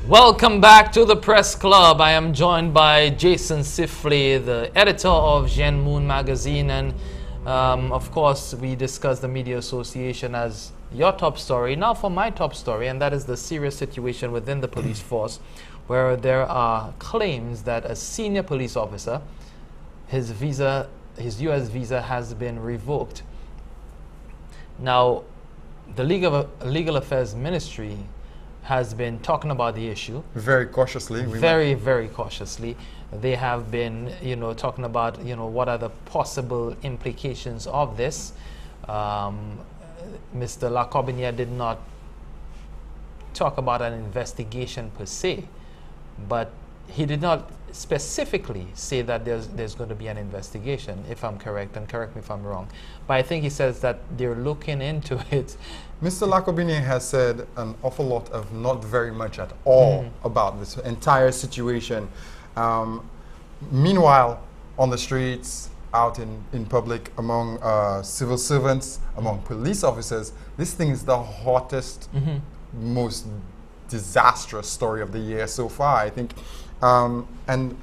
Welcome back to the Press Club. I am joined by Jason Sifley, the editor of Gen Moon magazine, and of course we discuss the Media Association as your top story. Now for my top story, and that is the serious situation within the police force, where there are claims that a senior police officer, his U.S. visa has been revoked. Now, the Legal Affairs Ministry has been talking about the issue very cautiously. Very cautiously. They have been, talking about, what are the possible implications of this. Mr. Lacobinier did not talk about an investigation per se, but he did not specifically say that there's going to be an investigation, if I'm correct, and correct me if I'm wrong. But I think he says that they're looking into it. Mr. Lacobinier has said an awful lot of not very much at all about this entire situation. Meanwhile, on the streets, out in public, among civil servants, among police officers, this thing is the hottest, most disastrous story of the year so far, I think. And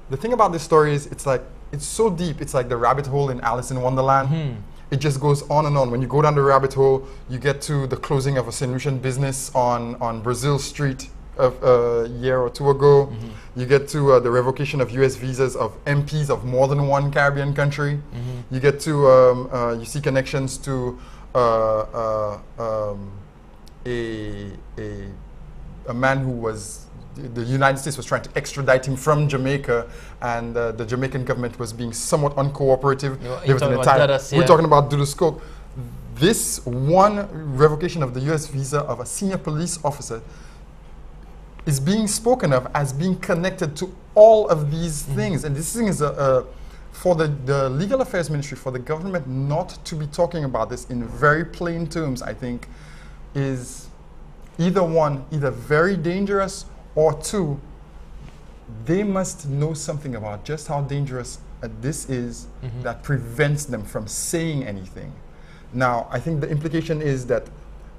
the thing about this story is it's so deep. It's like the rabbit hole in Alice in Wonderland. It just goes on and on. When you go down the rabbit hole, you get to the closing of a St. Lucian business on Brazil Street a year or two ago. You get to the revocation of U.S. visas of MPs of more than one Caribbean country. You get to, you see connections to a man who was, the United States was trying to extradite him from Jamaica, and the Jamaican government was being somewhat uncooperative. We're talking about Dudus Coke. This one revocation of the U.S. visa of a senior police officer is being spoken of as being connected to all of these things. And this thing is for the Legal Affairs Ministry, for the government not to be talking about this in very plain terms, I think, is either very dangerous, or two, they must know something about just how dangerous this is that prevents them from saying anything. Now, I think the implication is that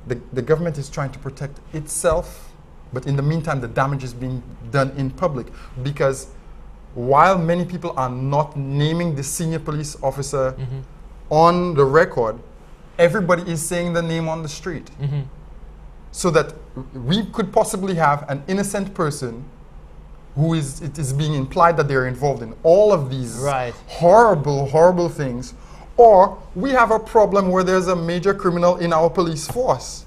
the government is trying to protect itself, but in the meantime, the damage is being done in public, because while many people are not naming the senior police officer on the record, everybody is saying the name on the street. So that we could possibly have an innocent person who it is being implied that they're involved in all of these horrible, horrible things, or we have a problem where there's a major criminal in our police force.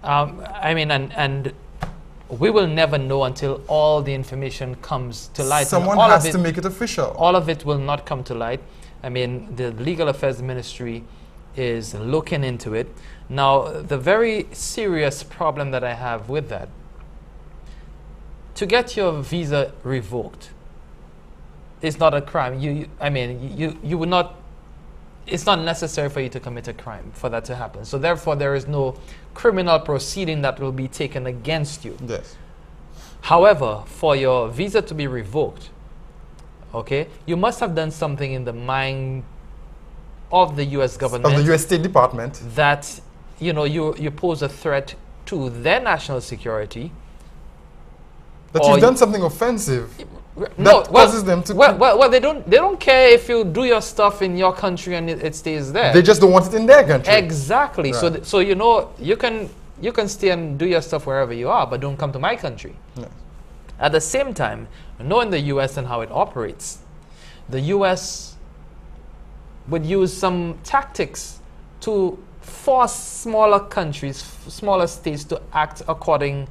I mean, and we will never know until all the information comes to light. Someone has to make it official. All of it will not come to light. I mean, the Legal Affairs Ministry is looking into it. Now, the very serious problem that I have with that, to get your visa revoked is not a crime. You would not, it's not necessary for you to commit a crime for that to happen. So therefore, there is no criminal proceeding that will be taken against you. Yes. However, for your visa to be revoked, okay, you must have done something in the mind of the U.S. government, of the U.S. State Department, that you pose a threat to their national security. That you've done something offensive. Causes them to. Well, they don't care if you do your stuff in your country and it stays there. They just don't want it in their country. Exactly. Right. So you can stay and do your stuff wherever you are, but don't come to my country. Yes. At the same time, knowing the U.S. and how it operates, the U.S. would use some tactics to force smaller countries, smaller states to act according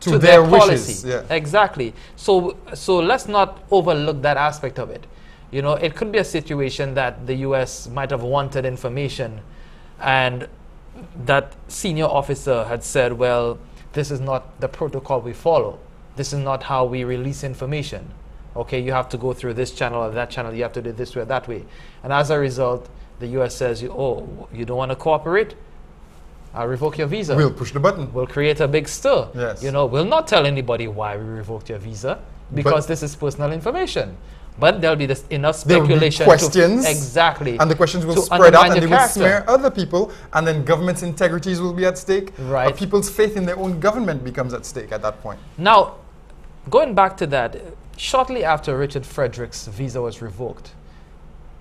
to their policy. Yeah. Exactly. So let's not overlook that aspect of it. It could be a situation that the U.S. might have wanted information, and that senior officer had said, well, this is not the protocol we follow. This is not how we release information. Okay, you have to go through this channel or that channel. You have to do it this way or that way. And as a result, the U.S. says, oh, you don't want to cooperate? I'll revoke your visa. We'll push the button. We'll create a big stir. Yes. We'll not tell anybody why we revoked your visa, because this is personal information. But there'll be enough speculation. There will be questions. Exactly. And the questions will spread out and they will smear other people. And then government's integrities will be at stake. Right. People's faith in their own government becomes at stake at that point. Now, going back to that, shortly after Richard Frederick's visa was revoked,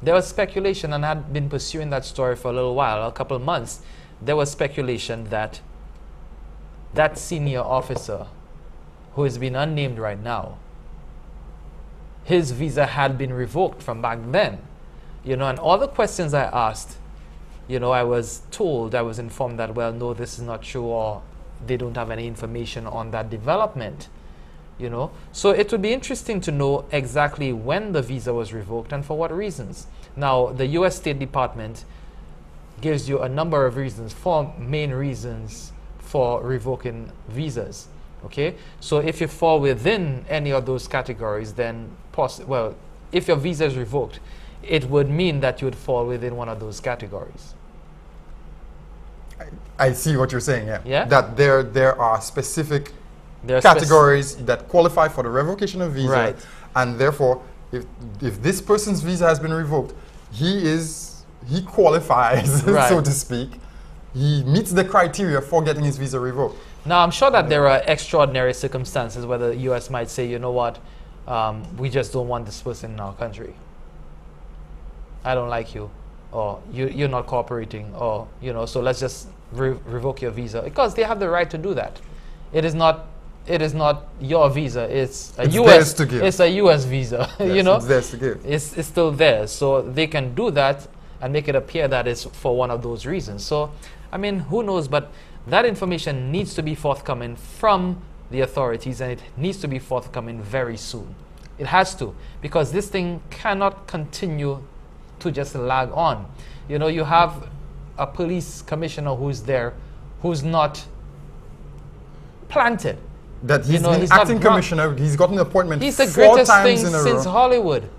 there was speculation, and I had been pursuing that story for a little while, a couple of months. There was speculation that that senior officer, who has been unnamed right now, his visa had been revoked from back then. You know, and all the questions I asked, you know, I was informed that, well, no, this is not true, or they don't have any information on that development. You know, so it would be interesting to know exactly when the visa was revoked and for what reasons. Now, the U.S. State Department gives you a number of reasons, 4 main reasons for revoking visas. Okay, so if you fall within any of those categories, then well, if your visa is revoked, it would mean that you would fall within one of those categories. I see what you're saying. Yeah. Yeah. That there are specific categories that qualify for the revocation of visa, right. And therefore, if this person's visa has been revoked, he qualifies, right. so to speak. He meets the criteria for getting his visa revoked. Now, I'm sure that there are extraordinary circumstances where the U.S. might say, you know what, we just don't want this person in our country. I don't like you, or you're not cooperating, or, you know, so let's just revoke your visa, because they have the right to do that. It is not your visa. It's US to give. It's a US visa. Yes, you know, it's theirs to give. It's still theirs, so they can do that and make it appear that it's for one of those reasons. So, I mean, who knows? But that information needs to be forthcoming from the authorities, and it needs to be forthcoming very soon. It has to, because this thing cannot continue to just lag on. You know, you have a police commissioner who's there, who's not planted. That he's an acting commissioner. He's gotten an appointment 4 times in a row. He's the greatest thing since Hollywood.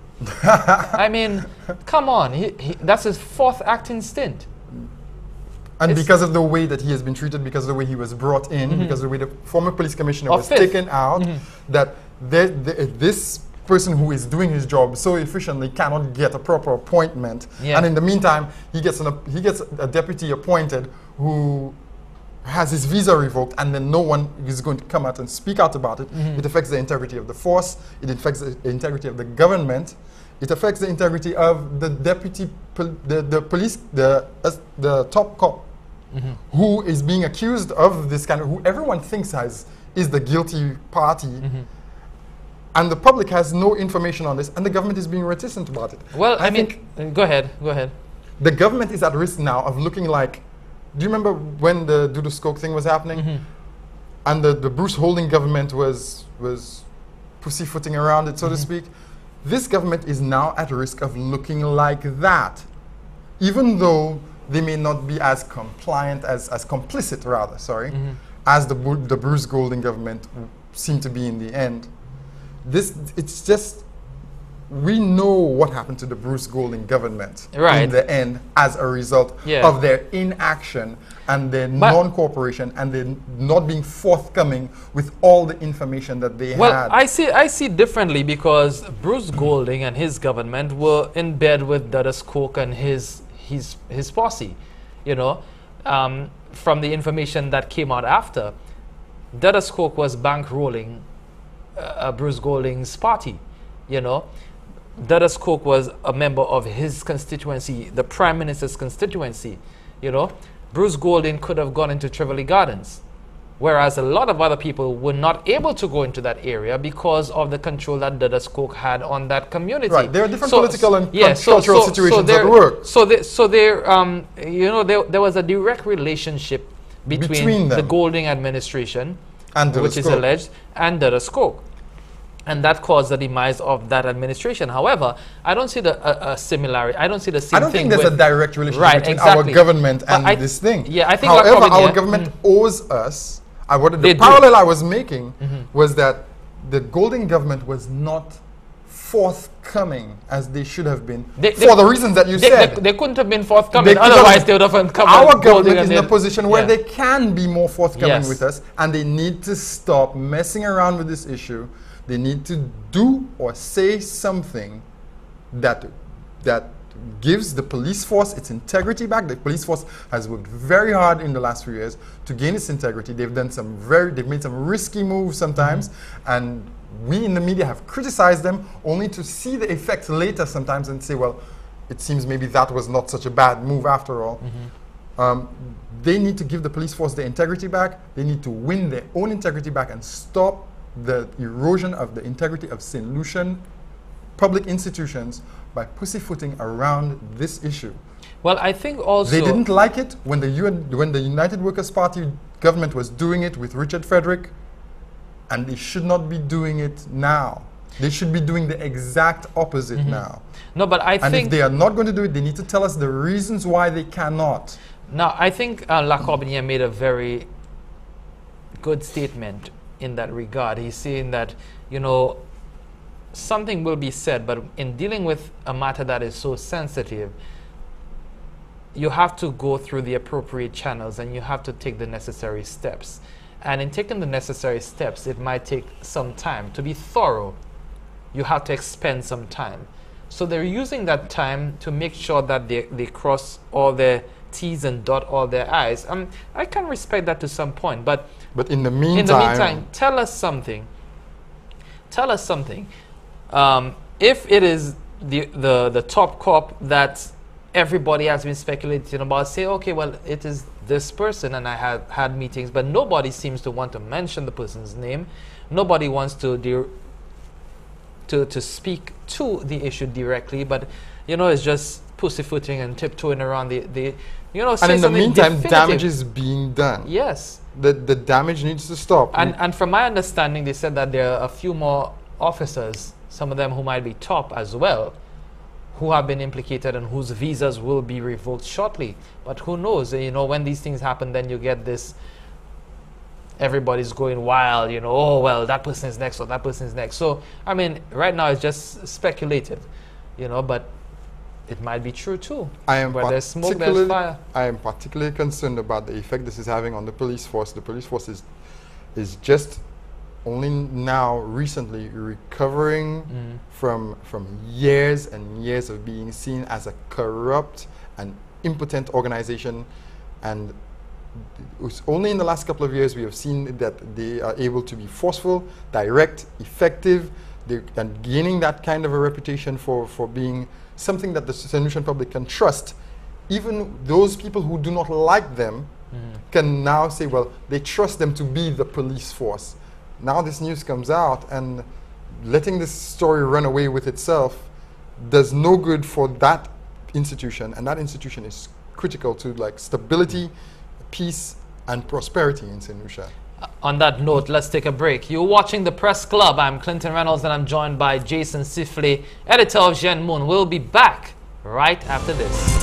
I mean, come on. That's his 4th acting stint. And because of the way that he has been treated, because of the way he was brought in, because of the way the former police commissioner was taken out, that this person who is doing his job so efficiently cannot get a proper appointment. Yeah. And in the meantime, he gets a deputy appointed who has his visa revoked, and then no one is going to come out and speak out about it. It affects the integrity of the force. It affects the integrity of the government. It affects the integrity of the deputy, the police, the top cop, who is being accused of this kind of, who everyone thinks is the guilty party. And the public has no information on this, and the government is being reticent about it. Well, I mean, go ahead. The government is at risk now of looking like, do you remember when the Do the Skoke thing was happening? And the Bruce Holding government was pussyfooting around it, so to speak? This government is now at risk of looking like that, even though they may not be as compliant, as complicit rather, as the Bruce Golding government seemed to be in the end. It's just, we know what happened to the Bruce Golding government in the end as a result of their inaction and their non-cooperation and their not being forthcoming with all the information that they had. Well, I see differently, because Bruce Golding and his government were in bed with Dada Skoke and his posse, you know. From the information that came out after, Dada Skoke was bankrolling Bruce Golding's party, you know. Dada Skoke was a member of his constituency, the Prime Minister's constituency, you know. Bruce Golding could have gone into Trevally Gardens, whereas a lot of other people were not able to go into that area because of the control that Dada Skoke had on that community. Right, there are different political and cultural situations at work. You know, there was a direct relationship between the Golding administration, and which is alleged, and Dada Skoke. And that caused the demise of that administration. However, I don't see the similarity. I don't see the same thing. I don't think there's a direct relationship between our government and this thing. Yeah, I think. However, our government owes us. The parallel I was making was that the Golding government was not forthcoming as they should have been for the reasons that you said. They couldn't have been forthcoming. Otherwise, they would have come. Our government is in a position where they can be more forthcoming with us, and they need to stop messing around with this issue. They need to do or say something that gives the police force its integrity back. The police force has worked very hard in the last few years to gain its integrity. They've made some risky moves sometimes, and we in the media have criticized them only to see the effects later sometimes and say, well, it seems maybe that was not such a bad move after all. They need to give the police force their integrity back. They need to win their own integrity back and stop the erosion of the integrity of St. Lucian public institutions by pussyfooting around this issue. Well, I think also they didn't like it when the United Workers' Party government was doing it with Richard Frederick, and they should not be doing it now. They should be doing the exact opposite now. No, but I think... And if they are not going to do it, they need to tell us the reasons why they cannot. Now, I think Lacobinier made a very good statement in that regard. He's saying that, you know, something will be said, but in dealing with a matter that is so sensitive, you have to go through the appropriate channels and you have to take the necessary steps. And in taking the necessary steps, it might take some time. To be thorough, you have to expend some time. So they're using that time to make sure that they cross all their T's and dot all their I's. I can respect that to some point, but in the meantime, tell us something. Tell us something. If it is the top cop that everybody has been speculating about, say, okay, well, it is this person, and I had meetings, but nobody seems to want to mention the person's name. Nobody wants to speak to the issue directly, but you know, it's just pussyfooting and tiptoeing around the you know. And in the meantime, definitive damage is being done. Yes, the damage needs to stop. And from my understanding, they said that there are a few more officers, some of them who might be top as well, who have been implicated and whose visas will be revoked shortly. But who knows? You know, when these things happen, then you get this. Everybody's going wild, you know, oh, well, that person is next or that person is next. So, I mean, right now it's just speculative, you know, but it might be true too. Where there's smoke, there's fire. I am particularly concerned about the effect this is having on the police force. The police force is just only now recently recovering from years and years of being seen as a corrupt and impotent organization, and it's only in the last couple of years we have seen that they are able to be forceful, direct, effective, and gaining that kind of a reputation for being something that the St. Lucian public can trust. Even those people who do not like them can now say, well, they trust them to be the police force. Now this news comes out, and letting this story run away with itself does no good for that institution, and that institution is critical to like stability, peace, and prosperity in St. Lucia. On that note, let's take a break. You're watching The Press Club. I'm Clinton Reynolds, and I'm joined by Jason Siffley, editor of Jeune Moon. We'll be back right after this.